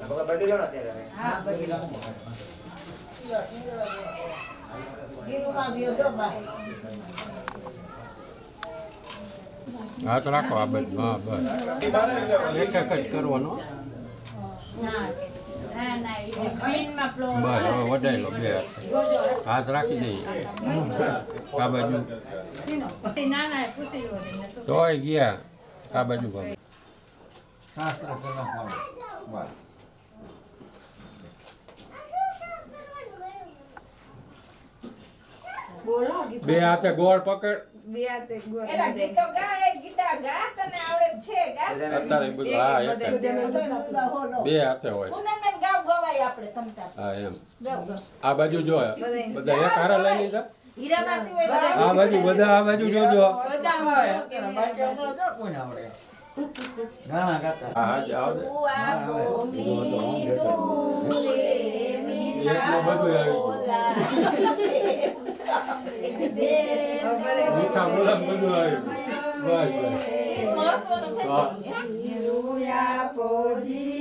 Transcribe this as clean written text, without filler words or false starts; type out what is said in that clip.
બડી લો અત્યારે હા બધી ગીરુમાં ગયો તો ભાઈ હાથ રાખો આ બધું હા બસ એક એક જ કરવાનો ના ના ના એ ગ્રીનમાં ફ્લોર બસ હવે વડાઈ લો બે હાથ હાથ રાખી દઈએ આ બાજુ ના ના પૂછી લો તોય ગયા આ બાજુ ભાઈ શાસ્ત્ર કરવા ખાવ બસ બોલો બે હાથે ગોળ પકડ બે હાથે ગોળ એલા ગીતો ગા એક ગીતા ગા તને આવડે છે ગા અત્યારે બધું હા એક જ. બે હાથે હોય પુનમબેન ગાવ ગવાય આપણે તમતા હા એમ ગાવ ગાવ આ બાજુ જો બધા એક હારા લઈ લીધા હીરા માસી હોય ગાવ આ બાજુ બધા આ બાજુ જોજો કોઈને આવડે ગાણા ગાતા હા જાવ દે આ બોમીનું એટલું બધું આવી મીઠા બોલા બધું આવી બસ બસ મહત્વનું છે હા. હીરુયા પોજી